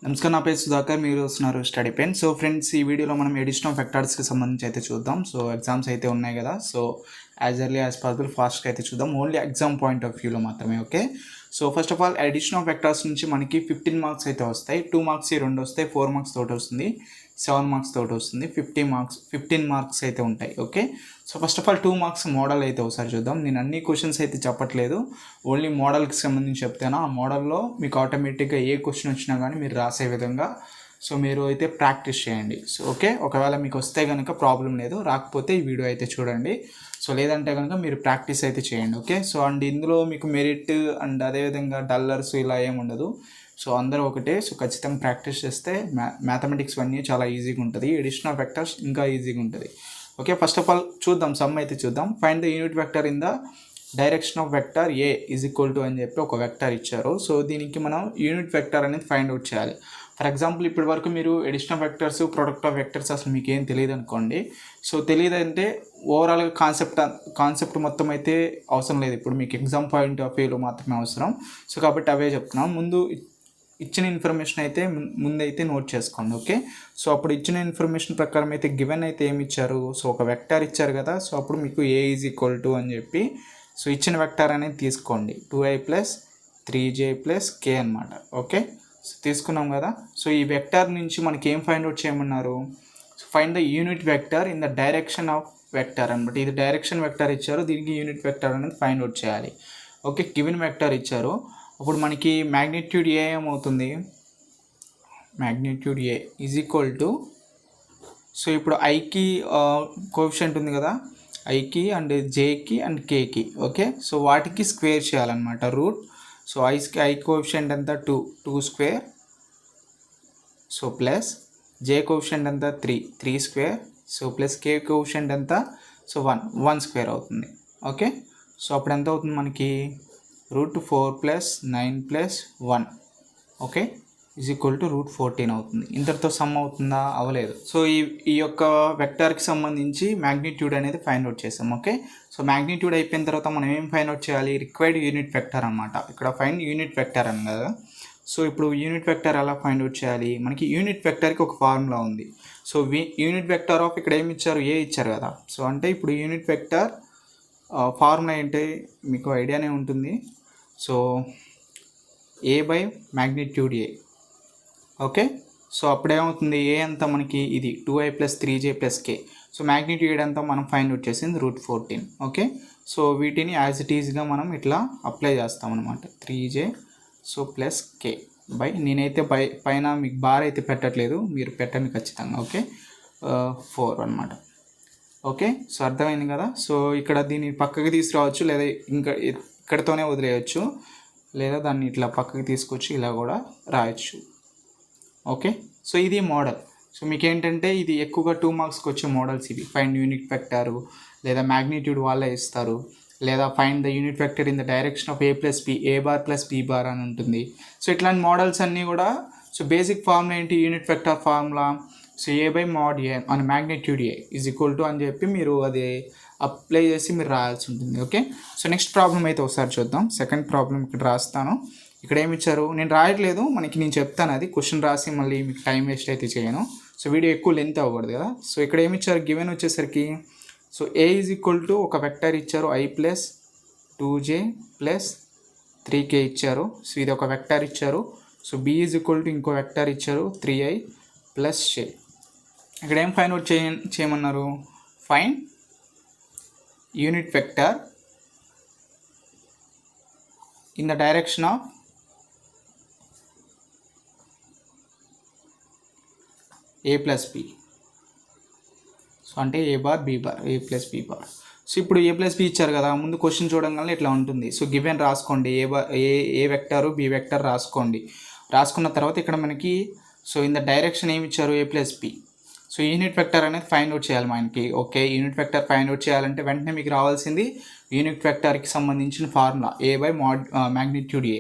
నమస్కారం, నా పేరు సుధాకర్. మీరు వస్తున్నారు స్టడీ పెన్. సో ఫ్రెండ్స్, ఈ వీడియోలో మనం ఎడిషన్ ఆఫ్ వెక్టార్స్కి సంబంధించి అయితే చూద్దాం. సో ఎగ్జామ్స్ అయితే ఉన్నాయి కదా, so as early as possible ఫాస్ట్గా అయితే చూద్దాం. ఓన్లీ ఎగ్జామ్ పాయింట్ ఆఫ్ వ్యూలో మాత్రమే. Okay, so first of all addition of vectors నుంచి మనకి 15 మార్క్స్ అయితే వస్తాయి. 2 మార్క్స్ 2 వస్తాయి, 4 మార్క్స్ తోటి వస్తుంది, 7 మార్క్స్ తోటి వస్తుంది, 15 మార్క్స్ అయితే ఉంటాయి. Okay, so first of all 2 marks model అయితే ఒకసారి చూద్దాం. నేను అన్ని క్వశ్చన్స్ అయితే చెప్పట్లేదు, ఓన్లీ మోడల్కి సంబంధించి చెప్తాను. ఆ మోడల్లో మీకు ఆటోమేటిక్గా ఏ క్వశ్చన్ వచ్చినా కానీ మీరు రాసే విధంగా సో మీరు అయితే ప్రాక్టీస్ చేయండి. సో ఓకే, ఒకవేళ మీకు వస్తే కనుక ప్రాబ్లం లేదు, రాకపోతే ఈ వీడియో అయితే చూడండి. సో లేదంటే కనుక మీరు ప్రాక్టీస్ అయితే చేయండి. ఓకే, సో అండ్ ఇందులో మీకు మెరిట్ అండ్ అదేవిధంగా డల్లర్స్ ఇలా ఏమి ఉండదు. సో అందరూ ఒకటే. సో ఖచ్చితంగా ప్రాక్టీస్ చేస్తే మ్యాథమెటిక్స్ అన్నీ చాలా ఈజీగా ఉంటుంది. ఎడిషన్ ఆఫ్ వెక్టర్స్ ఇంకా ఈజీగా ఉంటుంది. ఓకే, ఫస్ట్ ఆఫ్ ఆల్ చూద్దాం, సమ్ అయితే చూద్దాం. Find the unit vector in the direction of vector A is equal to అని చెప్పి ఒక వెక్టర్ ఇచ్చారు. సో దీనికి మనం యూనిట్ వెక్టర్ అనేది ఫైండ్ అవుట్ చేయాలి. ఫర్ ఎగ్జాంపుల్, ఇప్పటి వరకు మీరు addition of vectors, product of vectors అసలు మీకు ఏం తెలియదు అనుకోండి. సో తెలియదు అంటే ఓవరాల్గా కాన్సెప్ట్ మొత్తం అయితే అవసరం లేదు. ఇప్పుడు మీకు ఎగ్జామ్ పాయింట్ ఆఫ్ వ్యూలో మాత్రమే అవసరం. సో కాబట్టి అవే చెప్తున్నాం. ముందు ఇచ్చిన ఇన్ఫర్మేషన్ అయితే ముందైతే నోట్ చేసుకోండి. ఓకే, సో అప్పుడు ఇచ్చిన ఇన్ఫర్మేషన్ ప్రకారం అయితే గివెన్ అయితే ఏమి ఇచ్చారు, సో ఒక వెక్టర్ ఇచ్చారు కదా. సో అప్పుడు మీకు ఏ ఈజ్ ఈక్వల్ టు అని చెప్పి సో ఇచ్చిన వెక్టర్ అనేది తీసుకోండి, 2i + 3j + k అనమాట. ఓకే, సో తీసుకున్నాం కదా. సో ఈ వెక్టర్ నుంచి మనకి ఏం ఫైండ్ అవుట్ చేయమన్నారు, so find the unit vector in the direction of vector అనమాట. ఇది డైరెక్షన్ వెక్టర్ ఇచ్చారు, దీనికి యూనిట్ వెక్టర్ అనేది ఫైండ్ అవుట్ చేయాలి. ఓకే, గివెన్ వెక్టర్ ఇచ్చారు. అప్పుడు మనకి మ్యాగ్నిట్యూడ్ ఏ ఏమవుతుంది, magnitude A is equal to, so ఇప్పుడు ఐకి కోఎఫిషియంట్ ఉంది కదా, ఐకి అండ్ జేకి అండ్ కేకి. ఓకే, సో వాటికి స్క్వేర్ చేయాలన్నమాట, రూట్. సో ఐ కోఎఫిషియంట్ ఎంత 2 స్క్వేర్, సో ప్లస్ జే కోఎఫిషియంట్ ఎంత 3 స్క్వేర్, సో ప్లస్ కే కోఎఫిషియంట్ ఎంత, సో 1 స్క్వేర్ అవుతుంది. ఓకే, సో అప్పుడు ఎంత అవుతుంది మనకి, √4 + 9 + 1 ఓకే ఈజ్ ఈక్వల్ టు √14 అవుతుంది. ఇంతటితో సమ్ అవుతుందా, అవ్వలేదు. సో ఈ యొక్క వెక్టార్కి సంబంధించి మ్యాగ్నిట్యూడ్ అనేది ఫైండ్ అవుట్ చేసాం. ఓకే, సో మ్యాగ్నిట్యూడ్ అయిపోయిన తర్వాత మనం ఏం ఫైండ్ అవుట్ చేయాలి, రిక్వైర్డ్ యూనిట్ వెక్టర్ అనమాట. ఇక్కడ ఫైండ్ యూనిట్ వెక్టర్ అని కదా. సో ఇప్పుడు యూనిట్ వెక్టర్ ఎలా ఫైండ్ అవుట్ చేయాలి, మనకి యూనిట్ వెక్టర్కి ఒక ఫార్ములా ఉంది. సో యూనిట్ వెక్టర్ ఆఫ్ ఇక్కడ ఏమి ఇచ్చారు, ఏ ఇచ్చారు కదా. సో అంటే ఇప్పుడు యూనిట్ వెక్టర్ ఫార్ములా ఏంటి మీకు ఐడియానే ఉంటుంది. So a by magnitude a. Okay, so అప్పుడేమవుతుంది, ఏ అంతా మనకి ఇది 2i + 3j + k. So magnitude అంతా మనం ఫైండ్ అవుట్ చేసింది √14. ఓకే, సో వీటిని యాజ్ ఇట్ ఈజ్గా మనం ఇట్లా అప్లై చేస్తాం అనమాట. 3j so plus k by, నేనైతే పైన మీకు బార్ అయితే పెట్టట్లేదు, మీరు పెట్టండి ఖచ్చితంగా. ఓకే, 4 అనమాట. ఓకే, సో అర్థమైంది కదా. సో ఇక్కడ దీన్ని పక్కకి తీసుకురావచ్చు, లేదా ఇంకా ఇక్కడతోనే వదిలేయచ్చు, లేదా దాన్ని ఇట్లా పక్కకి తీసుకొచ్చి ఇలా కూడా రాయొచ్చు. ఓకే, సో ఇది మోడల్. సో మీకు ఏంటంటే ఇది ఎక్కువగా 2 మార్క్స్కి వచ్చే మోడల్స్ ఇవి. ఫైండ్ యూనిట్ వెక్టారు, లేదా మ్యాగ్నిట్యూడ్ వాళ్ళే ఇస్తారు, లేదా find the unit vector in the direction of a + b, a bar + b bar అని ఉంటుంది. సో ఇట్లాంటి మోడల్స్ అన్నీ కూడా, సో బేసిక్ ఫార్ములా ఏంటి, unit vector formula. So a by mod a అని magnitude a is equal to అని చెప్పి మీరు అది అప్లై చేసి మీరు రాయాల్సి ఉంటుంది. ఓకే, సో నెక్స్ట్ ప్రాబ్లం అయితే ఒకసారి చూద్దాం. సెకండ్ ప్రాబ్లం ఇక్కడ రాస్తాను. ఇక్కడ ఏమి ఇచ్చారు, నేను రాయట్లేదు, నేను చెప్తాను. అది క్వశ్చన్ రాసి మళ్ళీ మీకు టైం వేస్ట్ అయితే చేయను. సో వీడియో ఎక్కువ లెంత్ అవ్వకూడదు కదా. సో ఇక్కడ ఏమి ఇచ్చారు, గివెన్ వచ్చేసరికి, so a is equal to ఒక వెక్టర్ ఇచ్చారు, i + 2j + 3k ఇచ్చారు. సో ఇది ఒక వెక్టర్ ఇచ్చారు. So b is equal to ఇంకో వెక్టర్ ఇచ్చారు, 3i + j. ఇక్కడ ఏం ఫైండ్ అవుట్ చేయమన్నారు, find unit vector in the direction of a + b. So అంటే a bar b bar, a + b bar. So ఇప్పుడు a + b ఇచ్చారు కదా, ముందు క్వశ్చన్ చూడగానే ఇట్లా ఉంటుంది. సో గివెన్ రాసుకోండి, ఏ వెక్టారు b వెక్టర్ రాసుకోండి. రాసుకున్న తర్వాత ఇక్కడ మనకి సో ఇన్ ద డైరెక్షన్ ఏమి ఇచ్చారు, a + b. So unit vector అనేది ఫైండ్ అవుట్ చేయాలి మనకి. Okay, unit vector find out చేయాలంటే వెంటనే మీకు రావాల్సింది యూనిట్ వెక్టర్కి సంబంధించిన formula, a by magnitude a.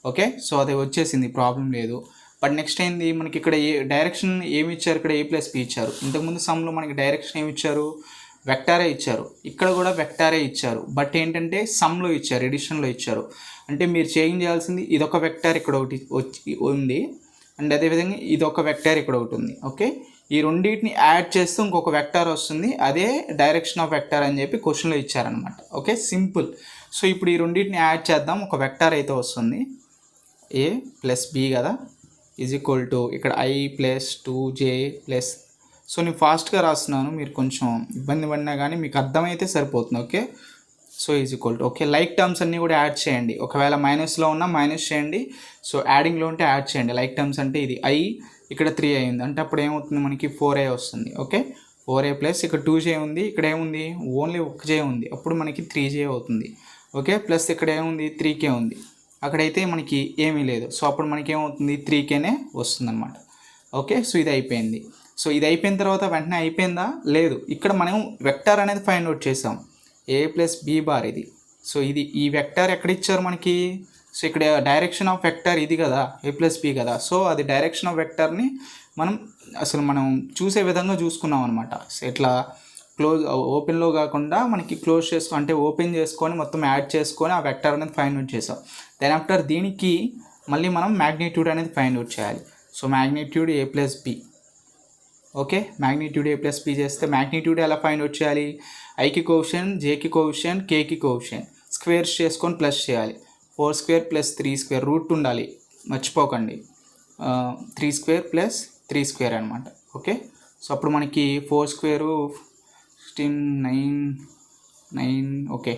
Okay, so అది వచ్చేసింది, ప్రాబ్లం లేదు. బట్ నెక్స్ట్ ఏంది, మనకి ఇక్కడ డైరెక్షన్ ఏమి ఇచ్చారు, ఇక్కడ a + b ఇచ్చారు. ఇంతకుముందు సమ్లో మనకి డైరెక్షన్ ఏమి ఇచ్చారు, వెక్టారే ఇచ్చారు. ఇక్కడ కూడా వెక్టారే ఇచ్చారు, బట్ ఏంటంటే సమ్లో ఇచ్చారు, ఎడిషన్లో ఇచ్చారు. అంటే మీరు చేంజ్ చేయాల్సింది, ఇదొక వెక్టార్ ఇక్కడ ఒకటి ఉంది, అండ్ అదేవిధంగా ఇది ఒక వెక్టర్ ఇక్కడ ఒకటి ఉంది. ఓకే, ఈ రెండింటిని యాడ్ చేస్తే ఇంకొక వెక్టర్ వస్తుంది, అదే డైరెక్షన్ ఆఫ్ వెక్టర్ అని చెప్పి క్వశ్చన్లో ఇచ్చారనమాట. Okay, simple. సో ఇప్పుడు ఈ రెండింటిని యాడ్ చేద్దాం, ఒక వెక్టర్ అయితే వస్తుంది, a ప్లస్ b కదా, ఈజ్ ఈక్వల్ టు ఇక్కడ i plus 2j plus. So నేను ఫాస్ట్గా రాస్తున్నాను, మీరు కొంచెం ఇబ్బంది పడినా కానీ మీకు అర్థమైతే సరిపోతుంది. Okay, so is equal to okay, like terms అన్నీ కూడా యాడ్ చేయండి. ఒకవేళ మైనస్లో ఉన్నా మైనస్ చేయండి, సో యాడింగ్లో ఉంటే యాడ్ చేయండి. లైక్ టర్మ్స్ అంటే ఇది i ఇక్కడ 3 అయింది అంటే అప్పుడు ఏమవుతుంది, మనకి 4a వస్తుంది. ఓకే, 4a ప్లస్ ఇక్కడ 2j ఉంది, ఇక్కడ ఏముంది ఓన్లీ 1j ఉంది, అప్పుడు మనకి 3j అవుతుంది. ఓకే, ప్లస్ ఇక్కడ ఏముంది 3k ఉంది, అక్కడైతే మనకి ఏమీ లేదు, సో అప్పుడు మనకి ఏమవుతుంది 3kనే వస్తుంది అనమాట. ఓకే, సో ఇది అయిపోయింది. సో ఇది అయిపోయిన తర్వాత వెంటనే అయిపోయిందా, లేదు, ఇక్కడ మనం వెక్టర్ అనేది ఫైండ్ అవుట్ చేసాం, a ప్లస్ b బార్ ఇది. సో ఇది ఈ వెక్టర్ ఎక్కడ ఇచ్చారు మనకి, సో ఇక్కడ డైరెక్షన్ ఆఫ్ వెక్టర్ ఇది కదా, a ప్లస్ b కదా, సో అది డైరెక్షన్ ఆఫ్ వెక్టర్ని మనం చూసే విధంగా చూసుకున్నాం అనమాట. సో ఇట్లా ఓపెన్లో కాకుండా మనకి క్లోజ్ చేసుకో అంటే ఓపెన్ చేసుకొని మొత్తం యాడ్ చేసుకొని ఆ వెక్టర్ అనేది ఫైండ్ అవుట్ చేసాం. దెన్ ఆఫ్టర్ దీనికి మళ్ళీ మనం మ్యాగ్నిట్యూడ్ అనేది ఫైండ్ అవుట్ చేయాలి. So magnitude a plus b. Okay, magnitude a plus b చేస్తే మ్యాగ్నిట్యూడ్ ఎలా ఫైండ్ అవుట్ చేయాలి, ఐకి కోఎఫిషియంట్, జేకి కోఎఫిషియంట్, కేకి కోఎఫిషియంట్ స్క్వేర్స్ చేసుకొని ప్లస్ చేయాలి. 4 స్క్వేర్ ప్లస్ 3 స్క్వేర్ రూట్ ఉండాలి, మర్చిపోకండి, 3 స్క్వేర్ ప్లస్ 3 స్క్వేర్ అనమాట. ఓకే, సో అప్పుడు మనకి 4 స్క్వేరు 16 9 ఓకే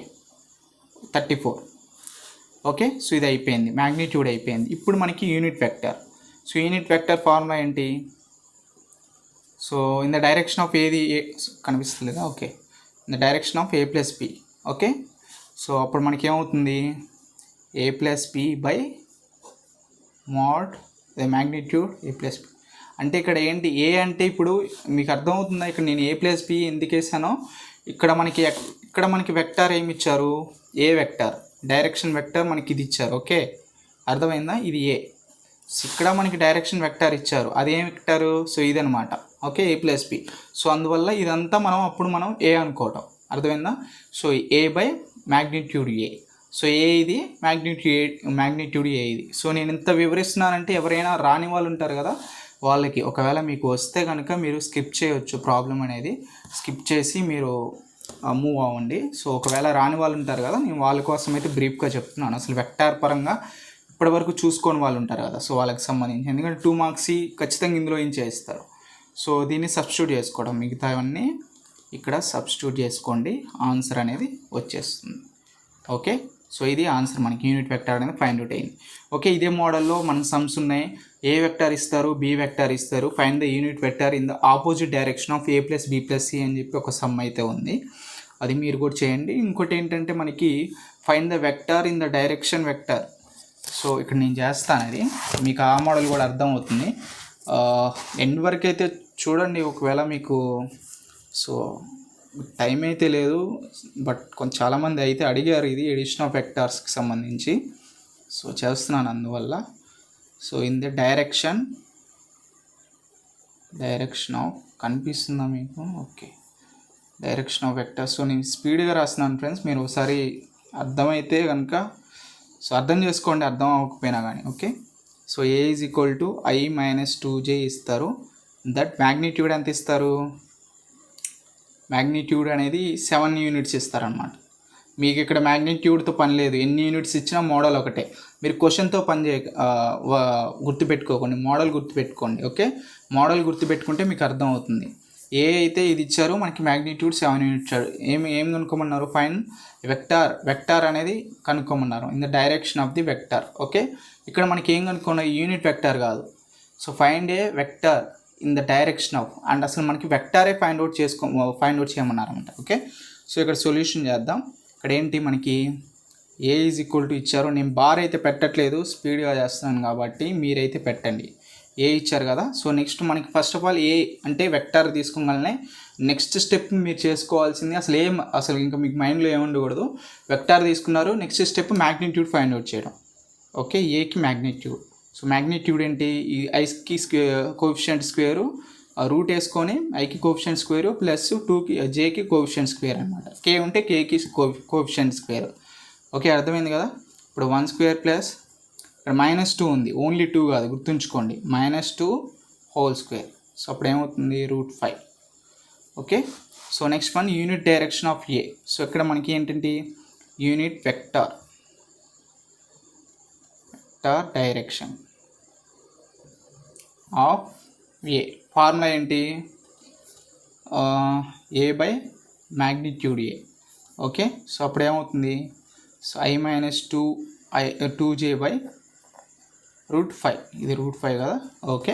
34. ఓకే, సో ఇది అయిపోయింది, మ్యాగ్నిట్యూడ్ అయిపోయింది. ఇప్పుడు మనకి unit vector. So unit vector formula ఏంటి, so in the direction of ఏది కనిపిస్తలేదా, okay, in the direction of a plus b. Okay, so అప్పుడు మనకి ఏమవుతుంది a plus b by mod the magnitude a plus b. అంటే ఇక్కడ ఏంటి ఏ అంటే ఇప్పుడు మీకు అర్థమవుతుందా, ఇక్కడ నేను a ప్లస్ b ఎందుకు వేసానో, ఇక్కడ మనకి వెక్టర్ ఏమి ఇచ్చారు, ఏ వెక్టర్, డైరెక్షన్ వెక్టర్ మనకి ఇది ఇచ్చారు. ఓకే, అర్థమైందా, ఇది ఏ. ఇక్కడ మనకి డైరెక్షన్ వెక్టర్ ఇచ్చారు, అదేం వెక్టరు, సో ఇదనమాట. Okay, a plus b. So అందువల్ల ఇదంతా మనం ఏ అనుకోవటం, అర్థమైందా. So a by magnitude a, so a ఇది మ్యాగ్నిట్యూడ్ ఏ ఇది. సో నేను ఇంత వివరిస్తున్నానంటే ఎవరైనా రాని వాళ్ళు ఉంటారు కదా, వాళ్ళకి ఒకవేళ మీకు వస్తే కనుక మీరు స్కిప్ చేయవచ్చు, ప్రాబ్లం అనేది స్కిప్ చేసి మీరు మూవ్ అవ్వండి. సో ఒకవేళ రాని వాళ్ళు ఉంటారు కదా, నేను వాళ్ళ కోసం అయితే బ్రీఫ్గా చెప్తున్నాను. అసలు వెక్టార్ పరంగా ఇప్పటివరకు చూసుకొని వాళ్ళు ఉంటారు కదా, సో వాళ్ళకి సంబంధించి, ఎందుకంటే 2 మార్క్స్ ఖచ్చితంగా ఇందులో ఏం చేస్తారు. సో దీన్ని సబ్స్టిట్యూట్ చేసుకోవడం, మిగతావన్నీ ఇక్కడ సబ్స్టిట్యూట్ చేసుకోండి, ఆన్సర్ అనేది వచ్చేస్తుంది. ఓకే, సో ఇది ఆన్సర్, మనకి యూనిట్ వెక్టర్ అనేది ఫైండ్ అవుట్ అయింది. ఓకే, ఇదే మోడల్లో మనకు సమ్స్ ఉన్నాయి, ఏ వెక్టర్ ఇస్తారు, బి వెక్టర్ ఇస్తారు, find the unit vector in the opposite direction of a plus b plus c అని చెప్పి ఒక సమ్ అయితే ఉంది, అది మీరు కూడా చేయండి. ఇంకోటి ఏంటంటే మనకి find the vector in the direction vector. So ఇక్కడ నేను చేస్తాను, అది మీకు ఆ మోడల్ కూడా అర్థమవుతుంది. ఎండ్ వరకు అయితే చూడండి, ఒకవేళ మీకు సో టైం అయితే లేదు, బట్ చాలామంది అయితే అడిగారు ఇది ఎడిషన్ ఆఫ్ వెక్టార్స్కి సంబంధించి, సో చేస్తున్నాను అందువల్ల. So in the direction of కనిపిస్తుందా మీకు, okay, direction of vectors. So నేను స్పీడ్గా రాస్తున్నాను ఫ్రెండ్స్, మీరు ఒకసారి అర్థమైతే కనుక సో అర్థం చేసుకోండి, అర్థం అవ్వకపోయినా కానీ. Okay, so a is equal to i minus 2j ఇస్తారు, దట్ మ్యాగ్నిట్యూడ్ ఎంత ఇస్తారు, మ్యాగ్నిట్యూడ్ అనేది 7 యూనిట్స్ ఇస్తారనమాట. మీకు ఇక్కడ మ్యాగ్నిట్యూడ్తో పని లేదు, ఎన్ని యూనిట్స్ ఇచ్చినా మోడల్ ఒకటే, మీరు క్వశ్చన్తో పని గుర్తుపెట్టుకోకండి, మోడల్ గుర్తుపెట్టుకోండి. ఓకే, మోడల్ గుర్తుపెట్టుకుంటే మీకు అర్థమవుతుంది. ఏ అయితే ఇది ఇచ్చారో మనకి మ్యాగ్నిట్యూడ్ 7 యూనిట్స్, ఏం కనుక్కోమన్నారు, ఫైన్ వెక్టార్ అనేది కనుక్కోమన్నారు in the direction of the vector. Okay, ఇక్కడ మనకి ఏం కనుక్కున్నారు, యూనిట్ వెక్టార్ కాదు. So find a vector in the direction of, and అసలు మనకి వెక్టారే ఫైండ్ అవుట్ చేయమన్నారు అనమాట. ఓకే, సో ఇక్కడ సొల్యూషన్ చేద్దాం. ఇక్కడ ఏంటి మనకి ఏ ఈజ్ ఈక్వల్ టు ఇచ్చారు, నేను బార్ అయితే పెట్టట్లేదు, స్పీడ్గా చేస్తున్నాను కాబట్టి మీరైతే పెట్టండి. ఏ ఇచ్చారు కదా, సో నెక్స్ట్ మనకి ఫస్ట్ ఆఫ్ ఆల్ ఏ అంటే వెక్టార్ తీసుకోగలనే నెక్స్ట్ స్టెప్ మీరు చేసుకోవాల్సింది అసలు ఇంకా మీకు మైండ్లో ఏముండకూడదు, వెక్టార్ తీసుకున్నారు, next step magnitude find out చేయడం. ఓకే, ఏకి మ్యాగ్నిట్యూడ్. సో మ్యాగ్నిట్యూడ్ ఏంటి, ఈ ఐకి కోఎఫిషియంట్ స్క్వేరు రూట్ వేసుకొని ఐకి కోఎఫిషియంట్ స్క్వేరు ప్లస్ 2కి జేకి కోఎఫిషియంట్ స్క్వేర్ అనమాట, కే ఉంటే కేకి కోఎఫిషియంట్ స్క్వేర్. ఓకే, అర్థమైంది కదా. ఇప్పుడు 1 స్క్వేర్ ప్లస్ ఇక్కడ -2 ఉంది, ఓన్లీ 2 కాదు, గుర్తుంచుకోండి, -2 హోల్ స్క్వేర్. సో అప్పుడు ఏమవుతుంది √5. Okay. So next one unit direction of a. So ఇక్కడ మనకి ఏంటంటే unit vector direction of a. Formula ఏంటి, a by magnitude a. Okay. So అప్పుడు ఏమవుతుంది, సో I-2j బై √5. ఇది √5 కదా. ఓకే,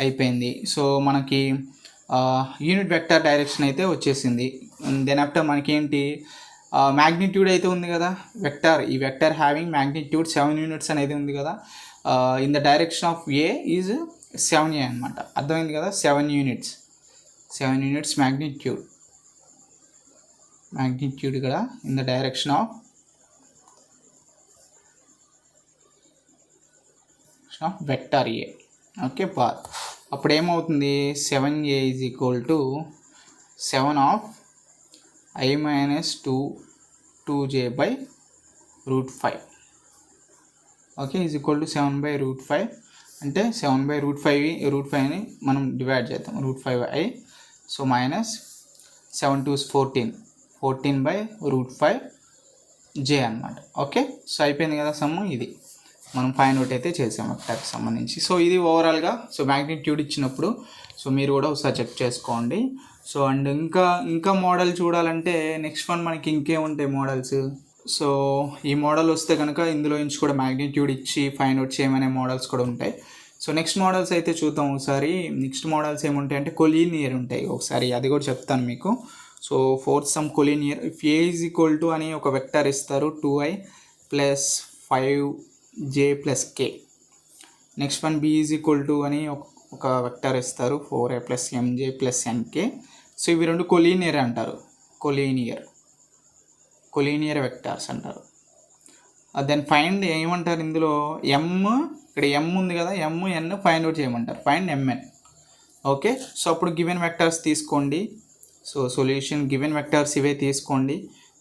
అయిపోయింది. సో మనకి యూనిట్ వెక్టర్ డైరెక్షన్ అయితే వచ్చేసింది. దెన్ ఆఫ్టర్ మనకి ఏంటి మ్యాగ్నిట్యూడ్ అయితే ఉంది కదా, వెక్టర్, ఈ వెక్టర్ హ్యావింగ్ మ్యాగ్నిట్యూడ్ 7 యూనిట్స్ అనేది ఉంది కదా. In the direction of A is 7a అనమాట. అర్థమైంది కదా, 7 యూనిట్స్ మ్యాగ్నిట్యూడ్ ఇక్కడ in the direction of vector A. Okay, path. అప్పుడు ఏమవుతుంది 7a is equal to 7 of I-2j by √5. Okay, is equal to 7/5. అంటే 7/5ని మనం డివైడ్ చేద్దాం, √5i. సో -7 2 14/5j అనమాట. ఓకే, సో అయిపోయింది కదా సమ్. ఇది మనం ఫైండ్ అవుట్ అయితే చేసాం వెక్టర్కి సంబంధించి. సో ఇది ఓవరాల్గా సో మ్యాగ్నిట్యూడ్ ఇచ్చినప్పుడు సో మీరు కూడా ఒకసారి చెక్ చేసుకోండి. సో అండ్ ఇంకా మోడల్ చూడాలంటే నెక్స్ట్ వన్ మనకి ఇంకేముంటాయి మోడల్స్. సో ఈ మోడల్ వస్తే కనుక ఇందులో నుంచి కూడా మ్యాగ్నిట్యూడ్ ఇచ్చి ఫైండ్ అవుట్ చేయమనే మోడల్స్ కూడా ఉంటాయి. సో నెక్స్ట్ మోడల్స్ అయితే చూద్దాం ఒకసారి. నెక్స్ట్ మోడల్స్ ఏముంటాయి అంటే కొలీనియర్ ఉంటాయి, ఒకసారి అది కూడా చెప్తాను మీకు. So fourth sum collinear. If A is equal to అని ఒక వెక్టర్ ఇస్తారు 2i + 5j + k. Next one B is equal to అని ఒక వెక్టర్ ఇస్తారు 4a + mj + nk. సో ఇవి రెండు కొలీనియర్ అంటారు, కొలీనియర్ వెక్టార్స్ అంటారు. దెన్ ఫైండ్ ఏమంటారు ఇందులో ఇక్కడ m ఉంది కదా, n ఫైండ్ అవుట్ చేయమంటారు, ఫైండ్ mn. ఓకే, సో అప్పుడు గివెన్ వెక్టార్స్ తీసుకోండి. సో సొల్యూషన్ గివెన్ వెక్టార్స్ ఇవే తీసుకోండి.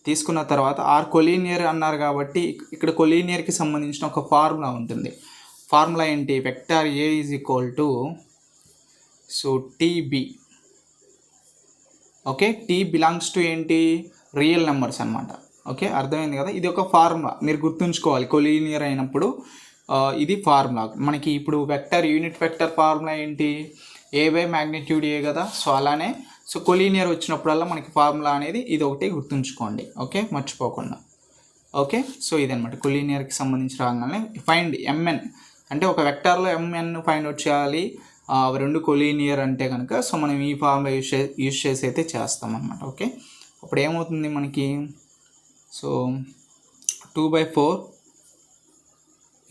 తీసుకున్న తర్వాత ఆర్ కొలీనియర్ అన్నారు కాబట్టి ఇక్కడ కొలీనియర్కి సంబంధించిన ఒక ఫార్ములా ఉంటుంది. ఫార్ములా ఏంటి, vector A is equal to so T B. Okay, tea belongs to ఏంటి, రియల్ నెంబర్స్ అనమాట. ఓకే, అర్థమైంది కదా. ఇది ఒక ఫార్ములా మీరు గుర్తుంచుకోవాలి, కొలీనియర్ అయినప్పుడు ఇది ఫార్ములా మనకి. ఇప్పుడు వెక్టర్ యూనిట్ వెక్టర్ ఫార్ములా ఏంటి, ఏ బై మ్యాగ్నిట్యూడ్ ఏ కదా. సో అలానే సో కొలీనియర్ వచ్చినప్పుడల్లా మనకి ఫార్ములా అనేది ఇది ఒకటి గుర్తుంచుకోండి. ఓకే, మర్చిపోకుండా. ఓకే, సో ఇదనమాట కొలీనియర్కి సంబంధించి రాగానే ఫైండ్ mn అంటే ఒక వెక్టార్లో mn ఫైండ్ అవుట్ చేయాలి. రెండు కొలీనియర్ అంటే కనుక సో మనం ఈ ఫార్ములా యూజ్ చేసి అయితే చేస్తాం అనమాట. ఓకే, అప్పుడు ఏమవుతుంది మనకి, so 2/4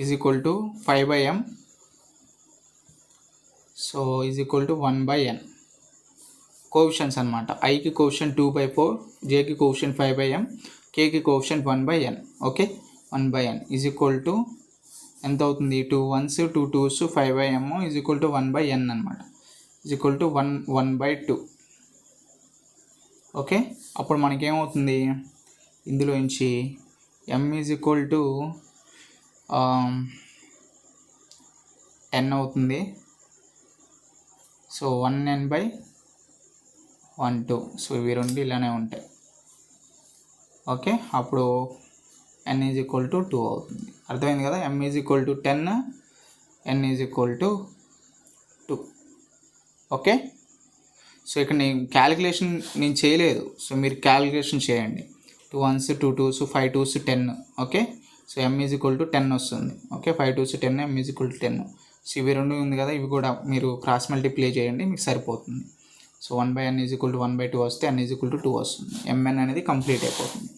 is equal to 5/m. So is equal to 1/n. Coefficients అనమాట. ఐకి కోఎఫిషియెంట్ 2/4, జేకి కోఎఫిషియెంట్ 5/m, కేకి coefficient 1/n. Okay, 1/n is equal to ఎంత అవుతుంది, 2 1s 2 2s 5/m is equal to 1/n అనమాట. Is equal to 1/2. ఓకే, అప్పుడు మనకేమవుతుంది ఇందులో నుంచి m ఈజ్ ఈక్వల్ టు 10 అవుతుంది. So 1n/12. సో ఇవి రెండు ఇలానే ఉంటాయి. ఓకే, అప్పుడు n ఈజ్ ఈక్వల్ టు 2 అవుతుంది. అర్థమైంది కదా, m is equal to 10, n is equal to 2. Okay, so ఇక్కడ నేను క్యాలిక్యులేషన్ చేయలేదు, సో మీరు క్యాలిక్యులేషన్ చేయండి. 2 1s 2 2s 5 2s 10. Okay, so m is equal to 10 వస్తుంది. Okay, 5 2s 10, m is equal to 10. So ఇవి రెండు ఉంది కదా, ఇవి కూడా మీరు క్రాస్ మల్టిప్లై చేయండి, మీకు సరిపోతుంది. So 1/n is equal to 1/2 వస్తే n ఈజ్ ఈక్వల్ టు 2 వస్తుంది. mn అనేది కంప్లీట్ అయిపోతుంది.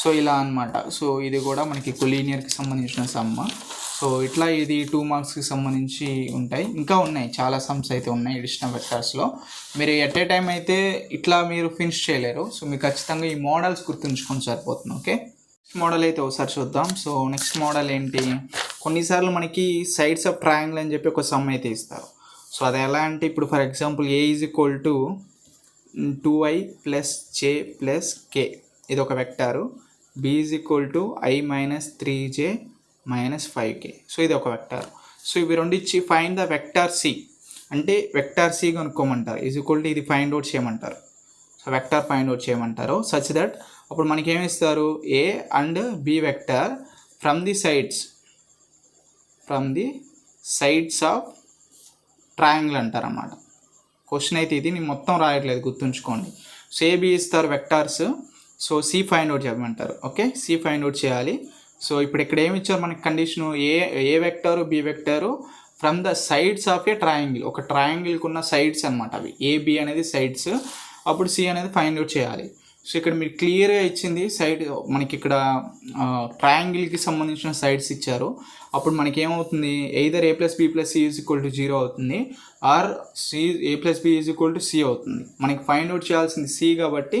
సో ఇలా అనమాట. సో ఇది కూడా మనకి కొలీనియర్కి సంబంధించిన సమ్. సో ఇట్లా ఇది 2 మార్క్స్కి సంబంధించి ఉంటాయి. ఇంకా ఉన్నాయి, చాలా సమ్స్ అయితే ఉన్నాయి ఎడిషనల్ వెక్టర్స్లో. మీరు ఎట్ ఏ టైం అయితే ఇట్లా మీరు ఫినిష్ చేయలేరు. సో మీకు ఖచ్చితంగా ఈ మోడల్స్ గుర్తుంచుకొని సరిపోతుంది. ఓకే, నెక్స్ట్ మోడల్ అయితే ఒకసారి చూద్దాం. సో నెక్స్ట్ మోడల్ ఏంటి, కొన్నిసార్లు మనకి సైడ్స్ ఆఫ్ ట్రయాంగిల్ అని చెప్పి ఒక సమ్ అయితే ఇస్తారు. సో అది ఎలా అంటే, ఇప్పుడు for example A is equal to 2i + j + k, ఇది ఒక vector. b is equal to i - 3j -5k. So ఇది ఒక వెక్టార్. సో ఇవి రెండు ఇచ్చి ఫైండ్ ద వెక్టార్ సి అంటే వెక్టార్ సి కనుక్కోమంటారు. = ఇది ఫైండ్ అవుట్ చేయమంటారు. సో వెక్టార్ ఫైండ్ అవుట్ చేయమంటారు సచ్ దట్ అప్పుడు మనకి ఏమి ఇస్తారు, A and B vector from the sides of triangle అంటారు అన్నమాట. క్వశ్చన్ అయితే ఇది, నేను మొత్తం రాయట్లేదు, గుర్తుంచుకోండి. సో ఏబి ఇస్తారు vectors, so C find out చేయమంటారు. ఓకే, సి ఫైండ్ అవుట్ చేయాలి. సో ఇప్పుడు ఇక్కడ ఏమి ఇచ్చారు మనకి condition, A vector B vector from the sides of A triangle. ఒక ట్రయాంగిల్కి ఉన్న సైడ్స్ అనమాట అవి, ఏబి అనేది సైడ్స్, అప్పుడు సి అనేది ఫైండ్ అవుట్ చేయాలి. సో ఇక్కడ మీరు క్లియర్గా ఇచ్చింది సైడ్, మనకి ఇక్కడ ట్రయాంగిల్కి సంబంధించిన సైడ్స్ ఇచ్చారు. అప్పుడు మనకి ఏమవుతుంది, ఎయిదర్ a + b + c = 0 అవుతుంది, ఆర్ a + b = c అవుతుంది. మనకి ఫైండ్ అవుట్ చేయాల్సింది సి కాబట్టి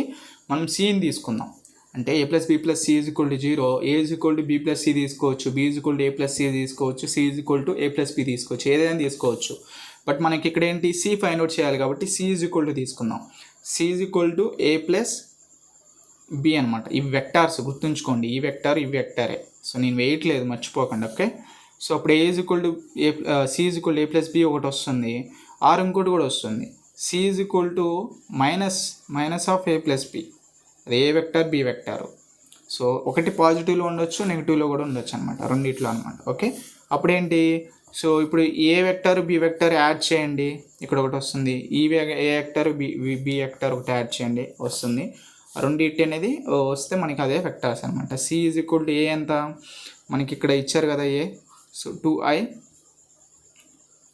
మనం సిని తీసుకుందాం. అంటే a + b + c = 0, a = b + c తీసుకోవచ్చు, b = a + c తీసుకోవచ్చు, c = a + b తీసుకోవచ్చు, ఏదైనా తీసుకోవచ్చు. బట్ మనకి ఇక్కడ ఏంటి, సి ఫైండ్ అవుట్ చేయాలి కాబట్టి c = తీసుకుందాం. c = a + b అనమాట. ఇవి వెక్టార్స్ గుర్తుంచుకోండి, ఈ వెక్టార్ ఇవి వెక్టారే. సో నేను వేయట్లేదు, మర్చిపోకండి. ఓకే, సో అప్పుడు c = a + b ఒకటి వస్తుంది, ఆర్ ఇంకోటి కూడా వస్తుంది. c = -ఆఫ్ a + b, అది ఏ వెక్టార్ బి వెక్టారు. సో ఒకటి పాజిటివ్లో ఉండొచ్చు, నెగిటివ్లో కూడా ఉండొచ్చు అనమాట, రెండిట్లో అనమాట. ఓకే, అప్పుడేంటి, సో ఇప్పుడు ఏ వెక్టార్ బి వెక్టార్ యాడ్ చేయండి, ఇక్కడ ఒకటి వస్తుంది. ఏ వెక్టార్ బి వెక్టార్ ఒకటి యాడ్ చేయండి, వస్తుంది. రెండింటి అనేది వస్తే మనకి అదే వెక్టార్స్ అనమాట. సి = ఏ ఎంత, మనకి ఇక్కడ ఇచ్చారు కదా a, so 2i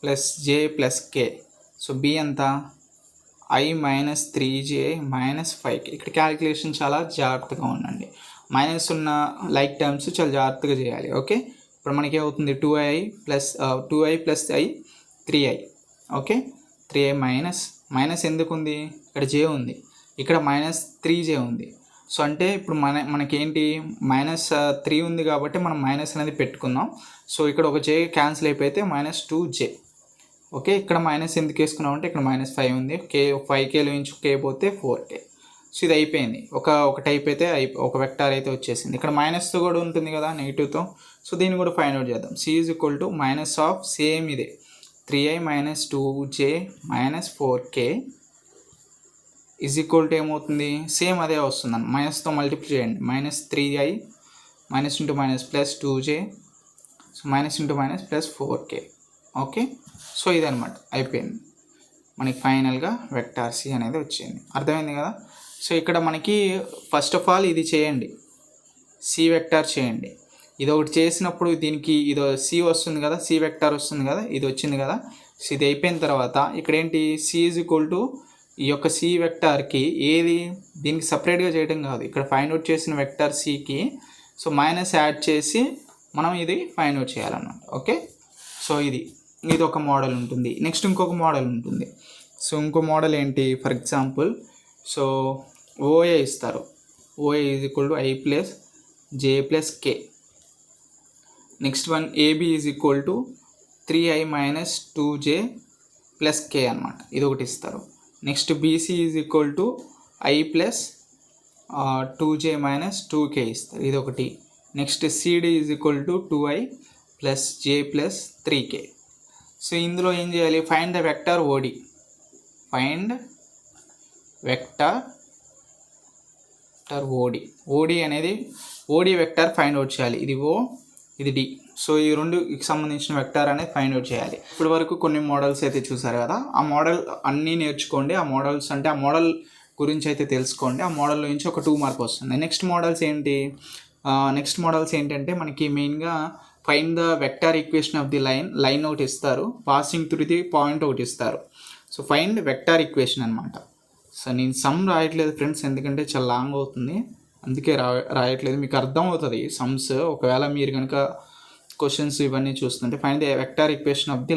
+ j + k. సో బి ఎంత, i - 3j - 5k. ఇక్కడ క్యాలిక్యులేషన్ చాలా జాగ్రత్తగా ఉండండి, మైనస్ ఉన్న లైక్ టర్మ్స్ చాలా జాగ్రత్తగా చేయాలి. ఓకే, ఇప్పుడు మనకి ఏమవుతుంది, 2i + i 3i. Okay, 3i minus ఎందుకు ఉంది, ఇక్కడ j ఉంది, ఇక్కడ -3j ఉంది. సో అంటే ఇప్పుడు మనకేంటి -3 ఉంది కాబట్టి మనం మైనస్ అనేది పెట్టుకుందాం. సో ఇక్కడ ఒక j క్యాన్సిల్ అయిపోతే -2j. ఓకే, ఇక్కడ మైనస్ ఎందుకు వేసుకున్నాం అంటే ఇక్కడ -5 ఉంది, 5kలో నుంచి k పోతే 4k. సో ఇది అయిపోయింది, ఒకటి అయిపోతే ఒక వెక్టార్ అయితే వచ్చేసింది. ఇక్కడ మైనస్తో కూడా ఉంటుంది కదా, నెగిటివ్తో. సో దీన్ని కూడా ఫైండ్ అవుట్ చేద్దాం. c = -ఆఫ్ సేమ్ ఇదే 3i - 2j - 4k = ఏమవుతుంది, సేమ్ అదే వస్తుంది అన్న, మైనస్తో మల్టిప్లై చేయండి. -3i -(-) +2j, so -(-) +4k. Okay, so ఇదనమాట, అయిపోయింది. మనకి ఫైనల్గా వెక్టార్ సి అనేది వచ్చింది. అర్థమైంది కదా. సో ఇక్కడ మనకి ఫస్ట్ ఆఫ్ ఆల్ ఇది చేయండి, సి వెక్టార్ చేయండి. ఇది ఒకటి చేసినప్పుడు దీనికి ఇది సి వస్తుంది కదా, సి వెక్టార్ వస్తుంది కదా, ఇది వచ్చింది కదా. సో ఇది అయిపోయిన తర్వాత ఇక్కడ ఏంటి, సి = ఈ యొక్క సి వెక్టార్కి ఏది, దీనికి సపరేట్గా చేయడం కాదు, ఇక్కడ ఫైండ్ అవుట్ చేసిన వెక్టార్ సికి సో మైనస్ యాడ్ చేసి మనం ఇది ఫైండ్ అవుట్ చేయాలన్నమాట. ఓకే, సో ఇది ఒక మోడల్ ఉంటుంది. నెక్స్ట్ ఇంకొక మోడల్ ఉంటుంది. సో ఇంకో మోడల్ ఏంటి, ఫర్ ఎగ్జాంపుల్ సో ఓఏ ఇస్తారు, O A = i + j + k. Next one A B = 3i - 2j + k అనమాట, ఇది ఒకటి ఇస్తారు. Next BC = i + 2j - 2k ఇస్తారు, ఇది ఒకటి. Next CD = 2i + j + 3k. So ఇందులో ఏం చేయాలి, find the vector OD, find vector OD అనేది ఓడి వెక్టార్ ఫైండ్ అవుట్ చేయాలి. ఇది ఓ, ఇది డి. సో ఈ రెండుకి సంబంధించిన వెక్టార్ అనేది ఫైండ్ అవుట్ చేయాలి. ఇప్పటి వరకు కొన్ని మోడల్స్ అయితే చూసారు కదా, ఆ మోడల్ అన్నీ నేర్చుకోండి. ఆ మోడల్స్ అంటే ఆ మోడల్ గురించి అయితే తెలుసుకోండి. ఆ మోడల్ నుంచి ఒక 2 మార్క్ వస్తుంది. నెక్స్ట్ మోడల్స్ ఏంటంటే మనకి మెయిన్గా find the vector equation of the line ఒకటి ఇస్తారు, పాసింగ్ త్రూ ది పాయింట్ ఒకటి ఇస్తారు. సో ఫైండ్ వెక్టార్ ఈక్వేషన్ అనమాట. సో నేను సమ్ రాయట్లేదు ఫ్రెండ్స్, ఎందుకంటే చాలా లాంగ్ అవుతుంది, అందుకే రాయట్లేదు. మీకు అర్థం అవుతుంది సమ్స్, ఒకవేళ మీరు కనుక క్వశ్చన్స్ ఇవన్నీ చూస్తుంటే. Find the vector equation of the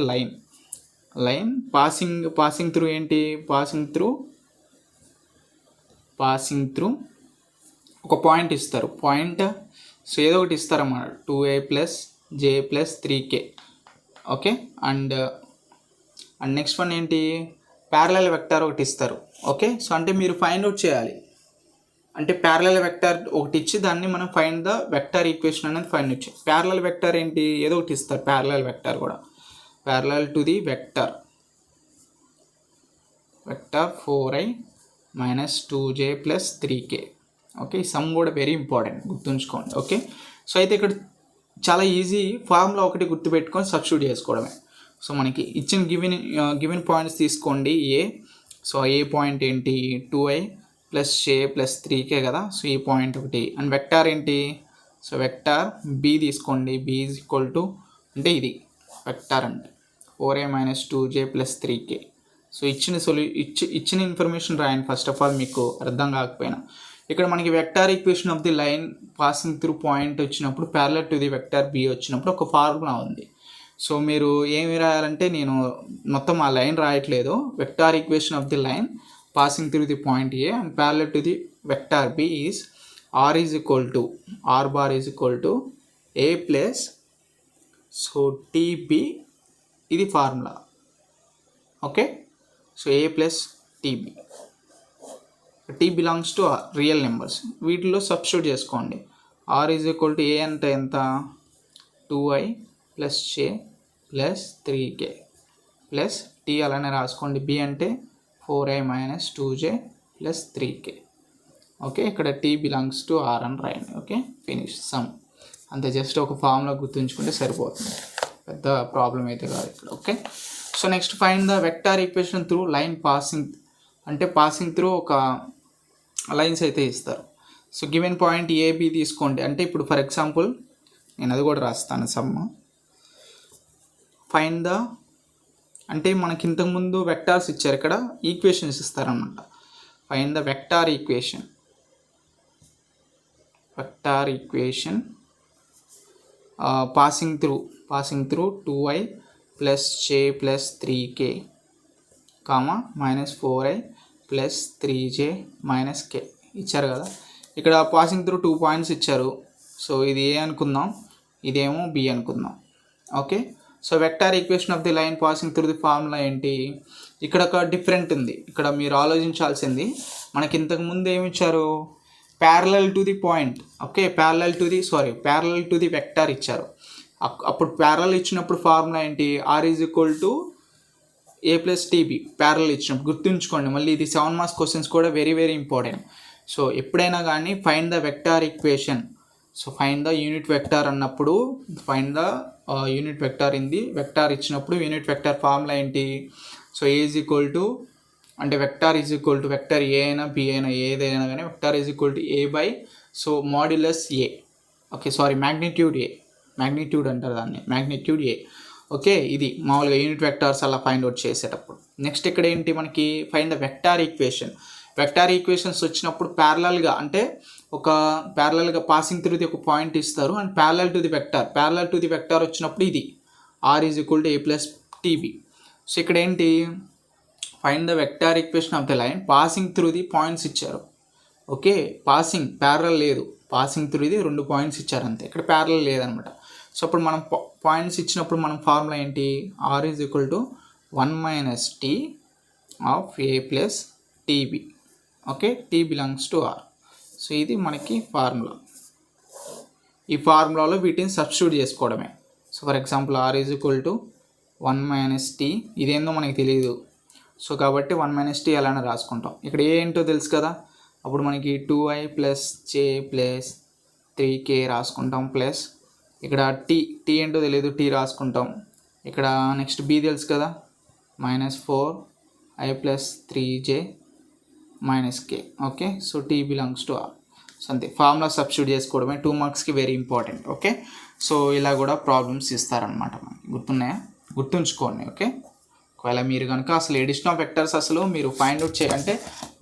line passing through ఏంటి, పాసింగ్ త్రూ ఒక పాయింట్ ఇస్తారు, పాయింట్ సో ఏదో ఒకటి ఇస్తారన్నమాట, 2i + j + 3k. Okay, and next one ఏంటి, ప్యారలల్ వెక్టార్ ఒకటి ఇస్తారు. ఓకే, సో అంటే మీరు ఫైండ్ అవుట్ చేయాలి, అంటే ప్యారలల్ వెక్టర్ ఒకటి ఇచ్చి దాన్ని మనం ఫైండ్ ద వెక్టర్ ఈక్వేషన్ అనేది ఫైండ్ ఇచ్చి. ప్యారలల్ వెక్టర్ ఏంటి, ఏదో ఒకటి ఇస్తారు ప్యారలల్ వెక్టర్ కూడా. Parallel to the vector 4i minus 2j plus 3k. Okay, ఈ సమ్ కూడా వెరీ ఇంపార్టెంట్, గుర్తుంచుకోండి. ఓకే, సో అయితే ఇక్కడ చాలా ఈజీ, ఫార్ములా ఒకటి గుర్తుపెట్టుకొని సబ్స్టిట్యూట్ చేసుకోవడమే. సో మనకి ఇచ్చిన గివెన్ పాయింట్స్ తీసుకోండి ఏ. సో ఏ పాయింట్ ఏంటి, 2i plus j plus 3k కదా. సో ఈ పాయింట్ ఒకటి. అండ్ వెక్టార్ ఏంటి, సో వెక్టార్ b తీసుకోండి. b ఈజ్ ఈక్వల్ టు, అంటే ఇది వెక్టార్ అంటే 4i minus 2j plus 3k. So ఇచ్చిన ఇన్ఫర్మేషన్ రాయండి ఫస్ట్ ఆఫ్ ఆల్, మీకు అర్థం కాకపోయినా. ఇక్కడ మనకి vector equation of the line passing through point వచ్చినప్పుడు parallel to the vector b వచ్చినప్పుడు ఒక ఫార్ములా ఉంది. సో మీరు ఏమి రాయాలంటే, నేను మొత్తం ఆ లైన్ రాయట్లేదు. Vector equation of the line passing through the point A and parallel to the vector B is r bar is equal to a plus, so TB ఇది formula. Okay, so a plus TB, T belongs to R, real numbers. వీటిలో substitute చేసుకోండి. r is equal to a అంటే ఎంత, 2i plus j plus 3k plus t అలానే రాసుకోండి. b అంటే 4i minus 2j plus 3k. Okay, ఇక్కడ t belongs to r అని రాయండి. Okay, finish some. అంతే, జస్ట్ ఒక ఫార్ములా గుర్తుంచుకుంటే సరిపోతుంది, పెద్ద ప్రాబ్లం అయితే కాదు ఇక్కడ. Okay, so next find the vector equation through line passing. అంటే పాసింగ్ త్రూ ఒక లైన్స్ అయితే ఇస్తారు. సో గివెన్ పాయింట్ ఏబి తీసుకోండి. అంటే ఇప్పుడు ఫర్ ఎగ్జాంపుల్ నేను అది కూడా రాస్తాను సమ్. ఫైండ్ ద, అంటే మనకి ఇంతకుముందు వెక్టార్స్ ఇచ్చారు, ఇక్కడ ఈక్వేషన్స్ ఇస్తారనమాట. Find the vector equation passing through 2i plus j plus 3k comma minus 4i plus 3j minus k ఇచ్చారు కదా. ఇక్కడ పాసింగ్ త్రూ 2 పాయింట్స్ ఇచ్చారు. సో ఇది ఏ అనుకుందాం, ఇదేమో బి అనుకుందాం. Okay, so vector equation of the line passing through the formula ఏంటి, ఇక్కడ ఒక డిఫరెంట్ ఉంది. ఇక్కడ మీరు ఆలోచించాల్సింది, మనకి ఇంతకుముందు ఏమి ఇచ్చారు, parallel to the point. Okay, parallel to the vector ఇచ్చారు. అప్పుడు ప్యారలల్ ఇచ్చినప్పుడు ఫార్ములా ఏంటి, are is equal to A plus t b. Parallel ఇచ్చినప్పుడు గుర్తుంచుకోండి. మళ్ళీ ఇది 7 మార్క్స్ క్వశ్చన్స్ కూడా వెరీ వెరీ ఇంపార్టెంట్. సో ఎప్పుడైనా కానీ find the vector equation, so find the unit vector అన్నప్పుడు find the unit vector in the vector ఇచ్చినప్పుడు యూనిట్ వెక్టార్ ఫార్ములా ఏంటి, so a is equal to, అంటే vector is equal to vector ఏ అయినా B అయినా ఏదైనా కానీ vector is equal to A by, so modulus A. Okay, sorry magnitude అంటారు దాన్ని, magnitude a. Okay, ఇది మామూలుగా యూనిట్ వెక్టార్స్ అలా ఫైండ్ అవుట్ చేసేటప్పుడు. నెక్స్ట్ ఇక్కడ ఏంటి మనకి, ఫైండ్ ద వెక్టార్ ఈక్వేషన్స్ వచ్చినప్పుడు ప్యారలల్గా, అంటే ఒక ప్యారలల్గా పాసింగ్ త్రూ ది ఒక పాయింట్ ఇస్తారు and parallel to the vector వచ్చినప్పుడు ఇది R is equal to A plus T B. So ఇక్కడ ఏంటి, find the vector equation of the line passing through the points ఇచ్చారు. ఓకే, ప్యారలల్ లేదు, పాసింగ్ త్రూ ది 2 పాయింట్స్ ఇచ్చారు అంతే, ఇక్కడ ప్యారలల్ లేదనమాట. సో అప్పుడు మనం పాయింట్స్ ఇచ్చినప్పుడు మనం ఫార్ములా ఏంటి, are is equal to 1 minus t of a plus t b. Okay, tea belongs to are. So ఇది మనకి ఫార్ములా. ఈ ఫార్ములాలో వీటిని సబ్స్టిట్యూట్ చేసుకోవడమే. So for example r is equal to 1 minus t, ఇదేందో మనకి తెలియదు. సో కాబట్టి 1 మైనస్ టీ అలానే రాసుకుంటాం. ఇక్కడ ఏ ఏంటో తెలుసు కదా, అప్పుడు మనకి 2i ప్లస్ జే ప్లస్ 3k రాసుకుంటాం. ప్లస్ ఇక్కడ టీ ఏంటో తెలియదు, టీ రాసుకుంటాం. ఇక్కడ నెక్స్ట్ బి తెలుసు కదా, minus 4i plus 3j minus k. Okay, so T belongs to are. So అంతే, ఫార్ములా సబ్స్టిట్యూట్ చేసుకోవడమే, 2 మార్క్స్కి వెరీ ఇంపార్టెంట్. ఓకే, సో ఇలా కూడా ప్రాబ్లమ్స్ ఇస్తారనమాట మనకి, గుర్తుంచుకోండి. ఓకే, ఒకవేళ మీరు కనుక అసలు ఎడిషన్ ఆఫ్ వెక్టర్స్ అసలు మీరు ఫైండ్ అవుట్ చేయాలంటే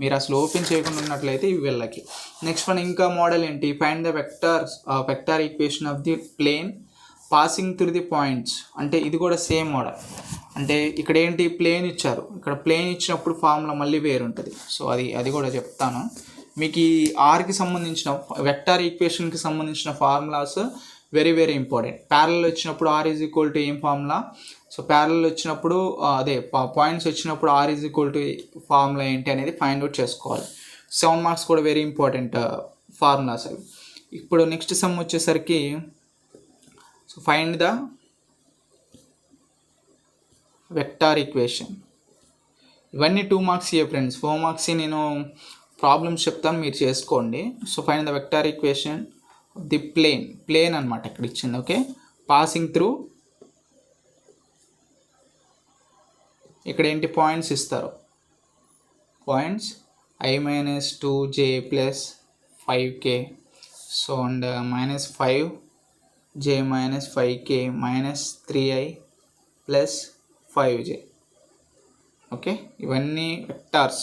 మీరు అసలు ఓపెన్ చేయకుండా ఉన్నట్లయితే ఇవి వెళ్ళకి. నెక్స్ట్ వన్ ఇంకా మోడల్ ఏంటి, find the vector equation of the plane passing through the points. అంటే ఇది కూడా సేమ్ మోడల్. అంటే ఇక్కడ ఏంటి, ప్లేన్ ఇచ్చారు, ఇక్కడ ప్లేన్ ఇచ్చినప్పుడు ఫార్ములా మళ్ళీ వేరు ఉంటుంది. సో అది కూడా చెప్తాను మీకు. ఈ ఆర్కి సంబంధించిన వెక్టార్ ఈక్వేషన్కి సంబంధించిన formulas very very important. Parallel వచ్చినప్పుడు ఆర్ ఈజ్ ఈక్వల్ టు ఏం ఫార్ములా, సో ప్యారలల్ వచ్చినప్పుడు పాయింట్స్ వచ్చినప్పుడు R is equal to formula ఏంటి అనేది ఫైండ్ అవుట్ చేసుకోవాలి. 7 మార్క్స్ కూడా వెరీ ఇంపార్టెంట్ ఫార్ములాస్ అవి. ఇప్పుడు నెక్స్ట్ సమ్ వచ్చేసరికి so find the vector equation. ఇవన్నీ 2 మార్క్స్ ఫ్రెండ్స్. 4 మార్క్స్ నేను ప్రాబ్లమ్స్ చెప్తాను, మీరు చేసుకోండి. So find the vector equation the plane అనమాట ఇక్కడ ఇచ్చింది. ఓకే, పాసింగ్ త్రూ, ఇక్కడ ఏంటి పాయింట్స్ ఇస్తారు, points i-2j + 5k, so and -5j - 5k - 3i + 5j. Okay, ఇవన్నీ వెక్టార్స్,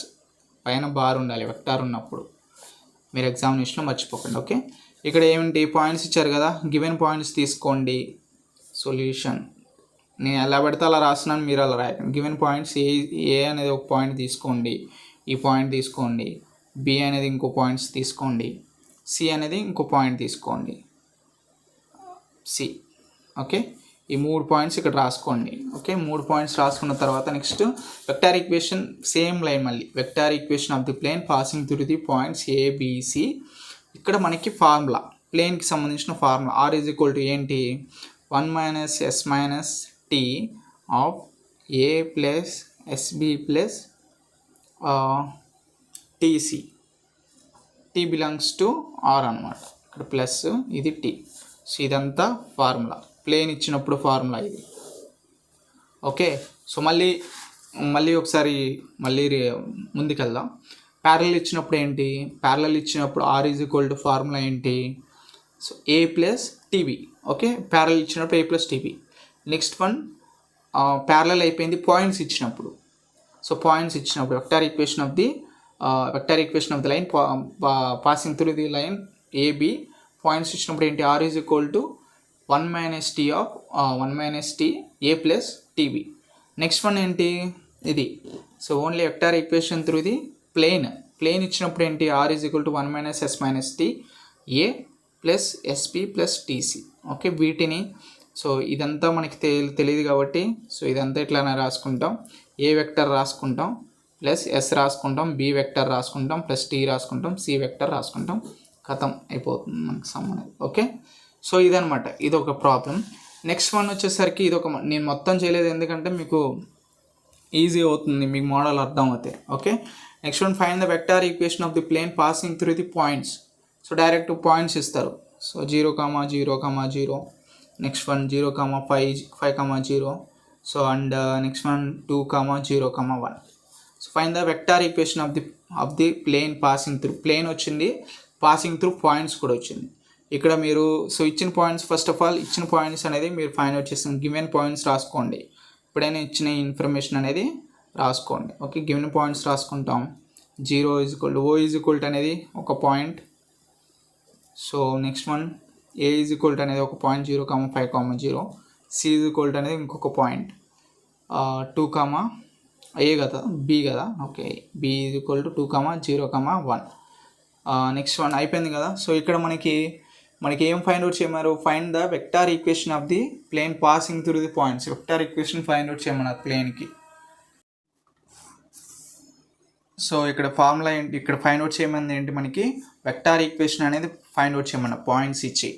పైన బార్ ఉండాలి వెక్టార్ ఉన్నప్పుడు, మీరు ఎగ్జామినేషన్లో మర్చిపోకండి. ఓకే, ఇక్కడ ఏమిటి పాయింట్స్ ఇచ్చారు కదా, గివెన్ పాయింట్స్ తీసుకోండి. సొల్యూషన్ నేను ఎలా పడితే అలా రాస్తున్నాను, మీరు అలా రాయకండి. గివెన్ పాయింట్స్ ఏ అనేది ఒక పాయింట్ తీసుకోండి, ఈ పాయింట్ తీసుకోండి, బి అనేది ఇంకో పాయింట్స్ తీసుకోండి, సి అనేది ఇంకో పాయింట్ తీసుకోండి, సి. ఓకే, ఈ 3 పాయింట్స్ ఇక్కడ రాసుకోండి. ఓకే, 3 పాయింట్స్ రాసుకున్న తర్వాత next vector equation, same line మళ్ళీ vector equation of the plane passing through the points A B C. ఇక్కడ మనకి ఫార్ములా, ప్లేన్కి సంబంధించిన formula r is equal to ఏంటి, 1 - s - t of a + sb + tc. t belongs to r అనమాట, ఇక్కడ plus ఇది t. So ఇదంతా ఫార్ములా, ప్లేన్ ఇచ్చినప్పుడు ఫార్ములా ఇది. ఓకే, సో మళ్ళీ ఒకసారి ముందుకెళ్దాం. ప్యారలల్ ఇచ్చినప్పుడు ఏంటి, ప్యారలల్ ఇచ్చినప్పుడు r is equal to formula ఏంటి, so a + tb. Okay, parallel ఇచ్చినప్పుడు a + tb. Next one parallel అయిపోయింది పాయింట్స్ ఇచ్చినప్పుడు. సో పాయింట్స్ ఇచ్చినప్పుడు vector equation of the line passing through the line A B, points ఇచ్చినప్పుడు ఏంటి, are is equal to 1 - t of 1 - t a + tb. Next one ఏంటి ఇది, so only vector equation through the plane ఇచ్చినప్పుడు ఏంటి, are is equal to 1 - s - t a + sb + tc. Okay, వీటిని so ఇదంతా మనకి తెలియదు కాబట్టి సో ఇదంతా ఇట్లానే రాసుకుంటాం. ఏ వెక్టర్ రాసుకుంటాం ప్లస్ ఎస్ రాసుకుంటాం, బి వెక్టర్ రాసుకుంటాం ప్లస్ టీ రాసుకుంటాం, సి వెక్టర్ రాసుకుంటాం, ఖతం అయిపోతుంది మనకి సమ్ అనేది. ఓకే, సో ఇదనమాట, ఇది ఒక ప్రాబ్లం. నెక్స్ట్ వన్ వచ్చేసరికి ఇది ఒక, నేను మొత్తం చేయలేదు ఎందుకంటే మీకు ఈజీ అవుతుంది, మీకు మోడల్ అర్థం అవుతాయి. Okay, next one find the vector equation of the plane passing through the points. So direct points ఇస్తారు. So 0, 0, 0. Next one 0, 5, 0. So and next one 2, 0, 1. So find the vector equation of the plane passing through. Plane వచ్చింది, passing through points కూడా వచ్చింది. ఇక్కడ మీరు so ఇచ్చిన points, first of all ఇచ్చిన points అనేది మీరు ఫైండ్ అవుట్ చేసిన గివెన్ పాయింట్స్ రాసుకోండి. ఎప్పుడైనా ఇచ్చిన ఇన్ఫర్మేషన్ అనేది రాసుకోండి. ఓకే, గివెన్ పాయింట్స్ రాసుకుంటాం. 0 = O = అనేది ఒక point. So next one a = అనేది ఒక పాయింట్, 0, 5, 0. c = అనేది ఇంకొక పాయింట్, 2, a కదా, b కదా. Okay, b = 2, 0, 1. నెక్స్ట్ వన్ అయిపోయింది కదా. సో ఇక్కడ మనకి ఏం ఫైండ్ అవుట్ చేయమన్నారు, find the vector equation of the plane passing through the points. Vector equation find out చేయమన్నారు ప్లేన్కి. సో ఇక్కడ ఫార్ములా ఏంటి, ఇక్కడ ఫైండ్ అవుట్ చేయమన్నది ఏంటి, మనకి వెక్టార్ ఈక్వేషన్ అనేది ఫైండ్ అవుట్ చేయమన్న పాయింట్స్ ఇచ్చి.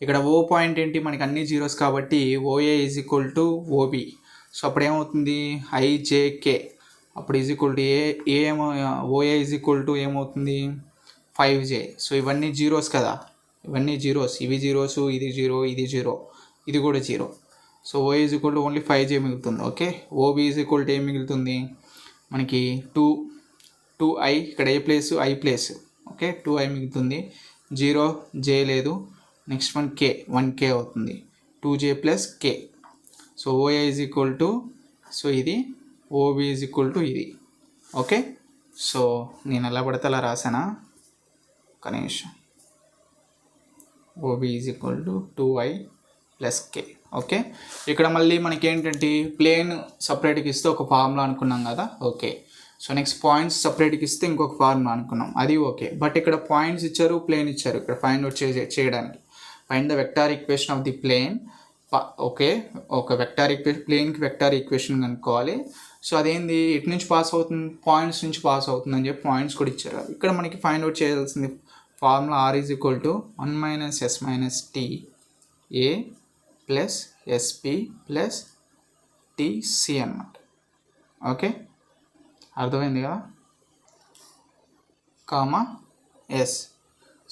ఇక్కడ ఓ పాయింట్ ఏంటి, మనకి అన్ని జీరోస్ కాబట్టి ఓఏ = OB. సో అప్పుడు ఏమవుతుంది, IJK, అప్పుడు ఏమో ఓఏ ఏమవుతుంది 5J. సో ఇవన్నీ జీరోస్ కదా, ఇవన్నీ జీరోస్, ఇవి జీరోస్, ఇది జీరో, ఇది జీరో, ఇది కూడా zero. So OA only 5J మిగులుతుంది. ఓకే, OB ఏం మిగులుతుంది మనకి 2i, ఇక్కడ a place I place. Okay, 2i మిగులుతుంది, 0J లేదు. నెక్స్ట్ వన్ 1K అవుతుంది, 2J + K. So OA so ఇది, OB ఇది. ఓకే, సో నేను ఎలా పడితే అలా రాసానా, ఒక నిమిషం. OB = 2i + K. ఓకే, ఇక్కడ మళ్ళీ మనకి ఏంటంటే ప్లేన్ సపరేట్గా ఇస్తే ఒక ఫార్ములా అనుకున్నాం కదా. ఓకే, సో నెక్స్ట్ పాయింట్స్ సపరేట్గా ఇస్తే ఇంకొక ఫార్ములా అనుకున్నాం, అది ఓకే. బట్ ఇక్కడ పాయింట్స్ ఇచ్చారు, ప్లేన్ ఇచ్చారు. ఇక్కడ ఫైండ్ అవుట్ చేయడానికి find the vector equation of the plane. Okay, ఒక వెక్టార్ ప్లేన్కి వెక్టార్ ఈక్వేషన్ కనుక్కోవాలి. సో అదేంది ఎటు నుంచి పాస్ అవుతుంది, పాయింట్స్ నుంచి పాస్ అవుతుంది అని చెప్పి పాయింట్స్ కూడా ఇచ్చారు. ఇక్కడ మనకి ఫైండ్ అవుట్ చేయాల్సింది formula R is equal to 1 - S - T A plus SP plus TC అన్నమాట. ఓకే, అర్థమైంది కదా, కామా ఎస్.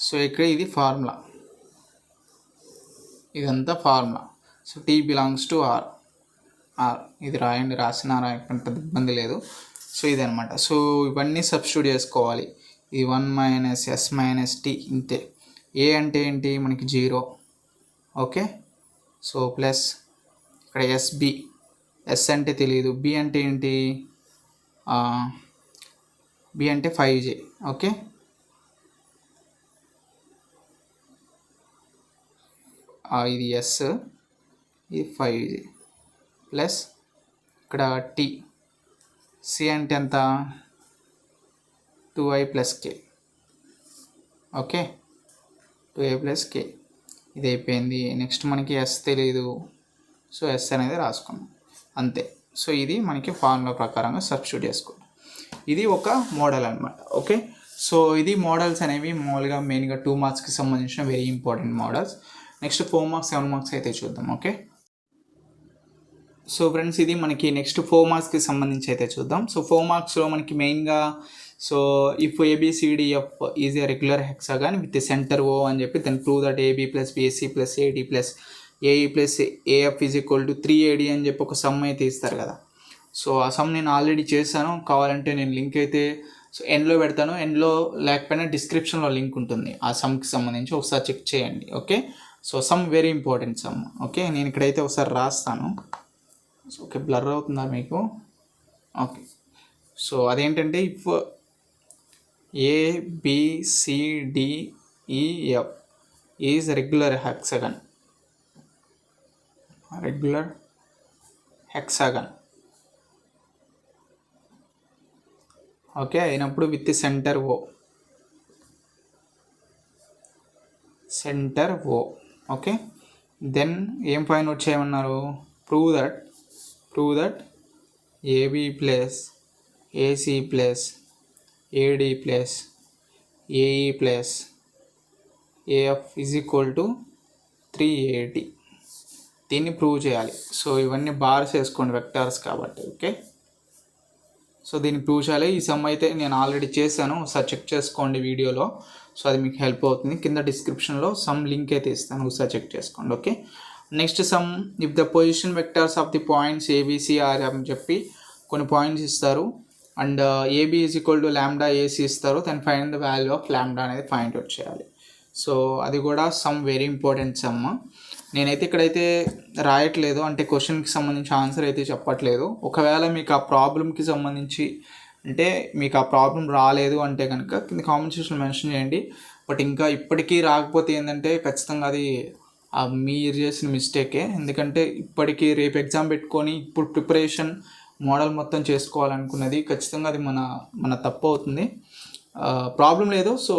సో ఇక్కడ ఇది ఫార్ములా, ఇదంతా formula. So T belongs to R. ఇది రాయండి, రాసిన రాయకుండా పెద్ద ఇబ్బంది లేదు. సో ఇదనమాట. సో ఇవన్నీ సబ్స్టిట్యూట్ చేసుకోవాలి. ఇది 1 - S - T ఇంతే. ఏ అంటే ఏంటి మనకి 0. ఓకే, సో ప్లస్ ఇక్కడ SB, S అంటే తెలియదు, B అంటే ఏంటి, B అంటే 5J. ఓకే, ఇది S, ఇది 5J ప్లస్ ఇక్కడ T, C అంటే ఎంత 2I plus K. Okay, 2I plus K. ఇది అయిపోయింది. నెక్స్ట్ మనకి S తెలియదు, సో S అనేది రాసుకున్నాం అంతే. సో ఇది మనకి ఫార్ములా ప్రకారంగా సబ్స్టిట్యూట్ చేసుకున్నాం. ఇది ఒక మోడల్ అనమాట. ఓకే, సో ఇది మోడల్స్ అనేవి మామూలుగా మెయిన్గా 2 మార్క్స్కి సంబంధించిన very important models. Next 4 marks 7 marks అయితే చూద్దాం. ఓకే, సో ఫ్రెండ్స్ ఇది మనకి నెక్స్ట్ 4 మార్క్స్కి సంబంధించి అయితే చూద్దాం. సో 4 మార్క్స్లో మనకి మెయిన్గా so if ABCDF is a regular hexagon with centre O అని చెప్పి then prove that AB plus BC plus AD plus AE plus AF is equal to 3AD అని చెప్పి ఒక సమ్ అయితే ఇస్తారు కదా. సో ఆ సమ్ నేను ఆల్రెడీ చేశాను, కావాలంటే నేను లింక్ అయితే సో ఎండ్లో పెడతాను, ఎండ్లో లేకపోయినా డిస్క్రిప్షన్లో లింక్ ఉంటుంది ఆ సమ్కి సంబంధించి, ఒకసారి చెక్ చేయండి. Okay, so some very important sum. Okay, నేను ఇక్కడైతే ఒకసారి రాస్తాను. సో ఓకే, బ్లర్ అవుతుందా మీకు? ఓకే, సో అదేంటంటే if ABCDEF is regular hexagon, okay అయినప్పుడు విత్ సెంటర్ O. ఓకే, దెన్ ఏం ఫైండ్ అవుట్ చేయమన్నారు, prove that AB plus AC plus AD plus AE plus AF is equal to 3AD. దీన్ని prove చేయాలి. So ఇవన్నీ bars వేసుకోండి, vectors కాబట్టి. Okay, so దీన్ని ప్రూవ్ చేయాలి. ఈ సమ్ అయితే నేను ఆల్రెడీ చేశాను, ఒకసారి చెక్ చేసుకోండి వీడియోలో. సో అది మీకు హెల్ప్ అవుతుంది. కింద డిస్క్రిప్షన్లో సమ్ లింక్ అయితే ఇస్తాను, ఒకసారి చెక్ చేసుకోండి. Okay, next sum if the position vectors of the points ABCR అని చెప్పి కొన్ని పాయింట్స్ ఇస్తారు and AB is equal to lambda AC ఇస్తారు, then find the value of lambda అనేది ఫైండ్ అవుట్ చేయాలి. సో అది కూడా సమ్ వెరీ ఇంపార్టెంట్ సమ్. నేనైతే ఇక్కడైతే రాయట్లేదు, అంటే క్వశ్చన్కి సంబంధించి ఆన్సర్ అయితే చెప్పట్లేదు. ఒకవేళ మీకు ఆ ప్రాబ్లమ్కి సంబంధించి అంటే మీకు ఆ ప్రాబ్లం రాలేదు అంటే కనుక కింద కామెంట్ సెక్షన్లో మెన్షన్ చేయండి. బట్ ఇంకా ఇప్పటికీ రాకపోతే ఏంటంటే ఖచ్చితంగా అది మీరు చేసిన మిస్టేకే. ఎందుకంటే ఇప్పటికీ రేపు ఎగ్జామ్ పెట్టుకొని ఇప్పుడు ప్రిపరేషన్ మోడల్ మొత్తం చేసుకోవాలనుకున్నది ఖచ్చితంగా అది మన తప్పు అవుతుంది. ప్రాబ్లం లేదు, సో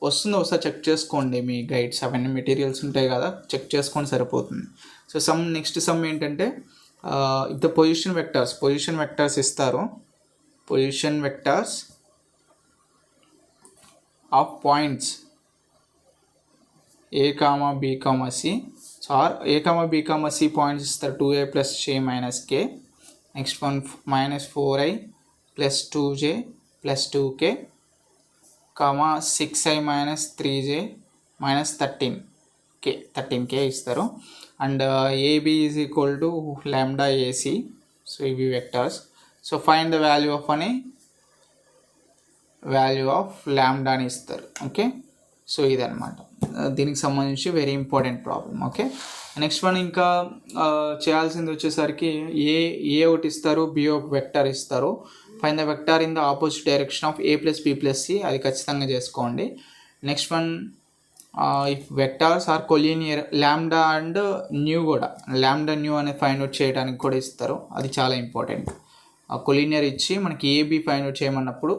వస్తుందో ఒకసారి చెక్ చేసుకోండి. మీ గైడ్స్ అవన్నీ మెటీరియల్స్ ఉంటాయి కదా, చెక్ చేసుకొని సరిపోతుంది. సో నెక్స్ట్ సమ్ ఏంటంటే ఇఫ్ ద పొజిషన్ వెక్టార్స్ ఇస్తారు, position vectors of points A, B, C. So A, B, C points ఇస్తారు. 2A plus J minus K. Next one -4I plus 2J plus 2K, 6I minus 3J minus 13K ఇస్తారు. And AB is equal to lambda AC. So ఇవి vectors. So find the value of lambda అని ఇస్తారు. Okay, so ఇదనమాట దీనికి సంబంధించి very important problem. Okay, next one ఇంకా చేయాల్సింది వచ్చేసరికి ఏ ఒకటి ఇస్తారు, B ఒక వెక్టార్ ఇస్తారు. Find the vector in the opposite direction of A plus B plus C, అది ఖచ్చితంగా చేసుకోండి. Next one if vectors are collinear, lambda and mu కూడా, ల్యాండా న్యూ అనేది ఫైండ్ అవుట్ చేయడానికి కూడా ఇస్తారు, అది చాలా ఇంపార్టెంట్. కొలీనియర్ ఇచ్చి మనకి AB ఫైండ్ అవుట్ చేయమన్నప్పుడు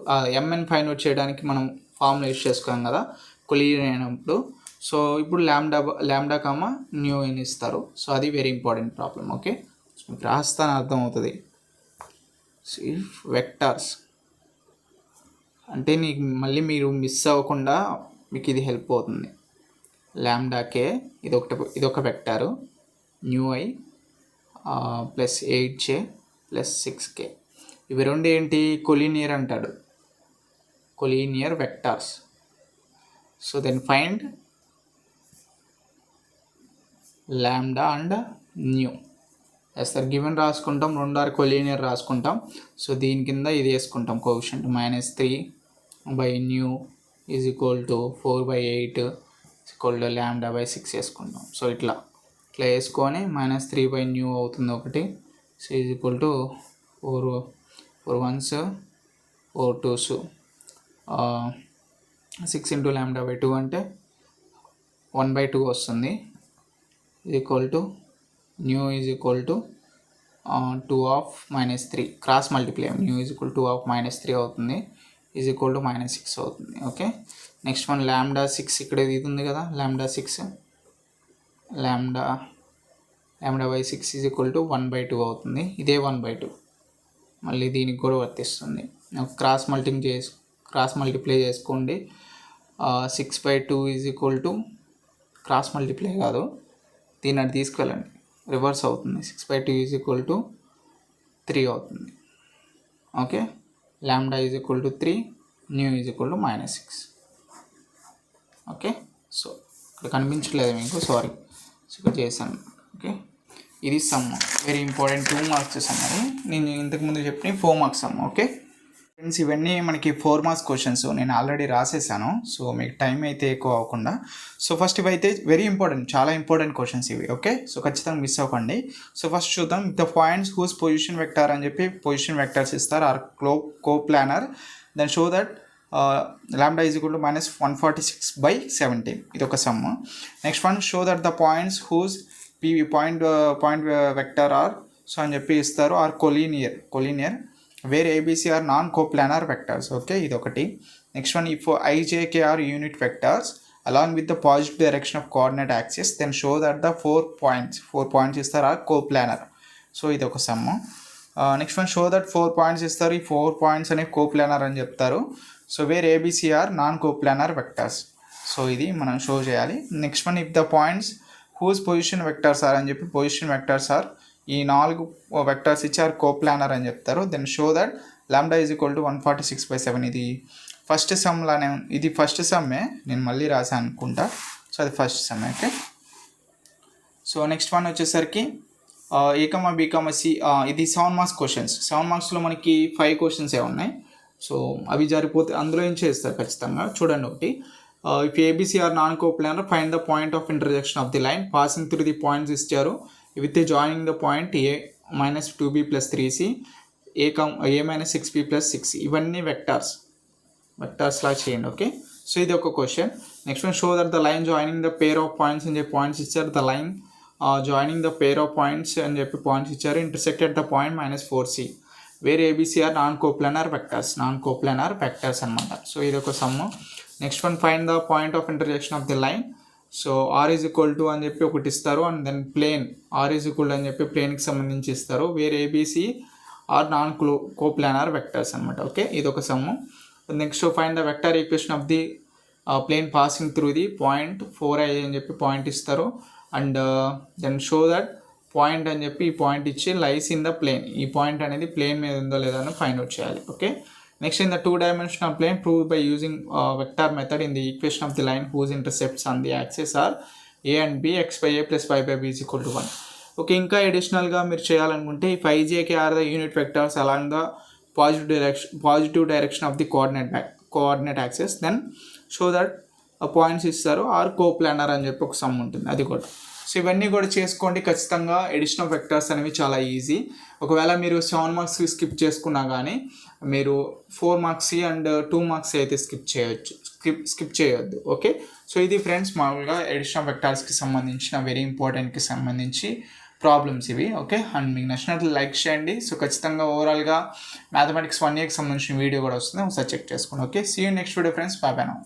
MN ఫైండ్ అవుట్ చేయడానికి మనం ఫార్ములా యూజ్ చేసుకోం కదా కొలీనియర్ అయినప్పుడు. సో ఇప్పుడు ల్యాండా కామా న్యూ అని ఇస్తారు. సో అది వెరీ ఇంపార్టెంట్ ప్రాబ్లం. ఓకే, మీకు రాస్తాను అర్థమవుతుంది. సో ఇఫ్ వెక్టార్స్ అంటే నీకు మళ్ళీ మీరు మిస్ అవ్వకుండా మీకు ఇది హెల్ప్ అవుతుంది. λk ఇదొక vector mu I plus 8j plus 6k, ఇవి రెండు ఏంటి కొలీనియర్ అంటాడు, collinear vectors. So then find lambda and mu. Sir given రాసుకుంటాం, 2 ఆర్ కొలీనియర్ రాసుకుంటాం. సో దీని కింద ఇది వేసుకుంటాం కోఎఫిషియంట్ -3/న్యూ is equal to 4/8 equal to λ/6 వేసుకుంటాం. సో ఇట్లా వేసుకొని -3/న్యూ అవుతుంది ఒకటి. So is equal to 4 1s 4 2s 6 × λ/2 అంటే 1/2 వస్తుంది. Is equal to new is equal to 2 of -3 cross multiply new is equal 2 of -3 అవుతుంది, ఈజ్ ఈక్వల్ టు -6 అవుతుంది. ఓకే, నెక్స్ట్ వన్ λ6 ఇక్కడ ఇది ఉంది కదా, λ6 λ/6 ఈజ్ ఈక్వల్ టు 1/2 అవుతుంది, ఇదే 1/2 మళ్ళీ దీనికి కూడా వర్తిస్తుంది. క్రాస్ మల్టిప్లై చేసుకోండి. 6/2 is equal to cross multiply కాదు, దీన్ని అటు తీసుకెళ్ళండి, రివర్స్ అవుతుంది. 6/2 ఈజ్ ఈక్వల్ టు 3 అవుతుంది. Okay, λ is equal to 3, nu is equal to -6. Okay, so ఇక్కడ కనిపించలేదు మీకు, సారీ. సో ఇక్కడ చేశాను. ఓకే, ఇది sum, very important 2 marks sum అని నేను ఇంతకుముందు చెప్పిన 4 మార్క్స్ సమ్. ఓకే ఫ్రెండ్స్, ఇవన్నీ మనకి 4 మార్క్స్ క్వశ్చన్స్ నేను ఆల్రెడీ రాసేసాను. సో మీకు టైం అయితే ఎక్కువ అవ్వకుండా, సో ఫస్ట్ ఇవైతే వెరీ ఇంపార్టెంట్, చాలా ఇంపార్టెంట్ క్వశ్చన్స్ ఇవి. ఓకే, సో ఖచ్చితంగా మిస్ అవ్వకండి. సో ఫస్ట్ చూద్దాం. The points whose position vector అని చెప్పి పొజిషన్ వెక్టార్స్ ఇస్తారు, are coplanar. Then show that λ is equal to -146/17, ఇది ఒక sum. Next one, show that the points whose point vector are so అని చెప్పి ఇస్తారు, are collinear where ABC are non coplanar vectors. Okay, ఇది ఒకటి. Next one, if IJK are unit vectors along with the positive direction of coordinate axis, then show that the 4 points ఇస్తారు, are coplanar. So ఇది ఒక sum. Next one, show that 4 points ఇస్తారు, ఈ 4 points అనేవి coplanar అని చెప్తారు. So where ABC are non coplanar vectors. So ఇది మనం షో చేయాలి. Next one, if the points whose position vectors are అని చెప్పి పొజిషన్ వెక్టర్స్ ఆర్ ఈ 4 వెక్టర్స్ ఇచ్చారు కోప్లానర్ అని చెప్తారు. Then show that λ is equal to 146/7. ఇది ఫస్ట్ సమ్లానే, ఇది ఫస్ట్ సమ్మే, నేను మళ్ళీ రాసాను అనుకుంటా. సో అది first some. Okay, so next one వచ్చేసరికి A, B, C. ఇది 7 మార్క్స్ క్వశ్చన్స్. 7 మార్క్స్లో మనకి 5 క్వశ్చన్స్ ఉన్నాయి. సో అవి జరిగిపోతే అందులో ఏం చేస్తారు ఖచ్చితంగా. చూడండి ఒకటి, if ABC are non coplanar find the point of intersection of the line passing through the points ఇచ్చారు with joining the point A -2B + 3C A -6B + 6C. ఇవన్నీ వెక్టార్స్ లా చేయండి. ఓకే, సో ఇది ఒక question. Next one, show that the line joining the pair of points అని చెప్పి points ఇచ్చారు, the line joining the pair of points అని చెప్పి points ఇచ్చారు, intersected the point -4C where ABC are non coplanar vectors అనమాట. So ఇది ఒక sum. Next one, find the point of intersection of the line. So R is equal to అని చెప్పి ఒకటి ఇస్తారు, and then plane R is equal అని చెప్పి ప్లేన్కి సంబంధించి ఇస్తారు, where ABC are non coplanar vectors అనమాట. ఓకే, ఇది ఒక sum. Next find the vector equation of the plane passing through the point 4i అని చెప్పి పాయింట్ ఇస్తారు, and then show that point అని చెప్పి ఈ పాయింట్ ఇచ్చి లైస్ ఇన్ ద ప్లేన్, ఈ పాయింట్ అనేది ప్లేన్ మీద ఉందో లేదో అని ఫైండ్ అవుట్ చేయాలి. Okay, next in the 2-dimensional plane prove by using vector method in the equation of the line whose intercepts on the axis are A and B, x/a + y/b is equal to 1. Okay, ఇంకా అడిషనల్గా మీరు చేయాలనుకుంటే if IJK are the unit vectors along the positive direction of the coordinate axis, then show that points ఇస్తారు, are coplanar అని చెప్పి ఒక some ఉంటుంది, అది కూడా. సో ఇవన్నీ కూడా చేసుకోండి ఖచ్చితంగా. ఎడిషన్ ఆఫ్ వెక్టర్స్ అనేవి చాలా ఈజీ. ఒకవేళ మీరు 7 మార్క్స్ స్కిప్ చేసుకున్నా కానీ మీరు 4 మార్క్స్ అండ్ 2 మార్క్స్ అయితే స్కిప్ చేయొద్దు. ఓకే, సో ఇది ఫ్రెండ్స్ మామూలుగా ఎడిషన్ ఆఫ్ వెక్టర్స్కి సంబంధించిన వెరీ ఇంపార్టెంట్కి సంబంధించి ప్రాబ్లమ్స్ ఇవి. ఓకే, అండ్ మీకు నచ్చినట్లు లైక్ చేయండి. సో ఖచ్చితంగా ఓవరాల్గా మ్యాథమెటిక్స్ 1 ఇయర్కి సంబంధించిన వీడియో కూడా వస్తుంది, ఒకసారి చెక్ చేసుకోండి. Okay, see you next video friends, bye bye now.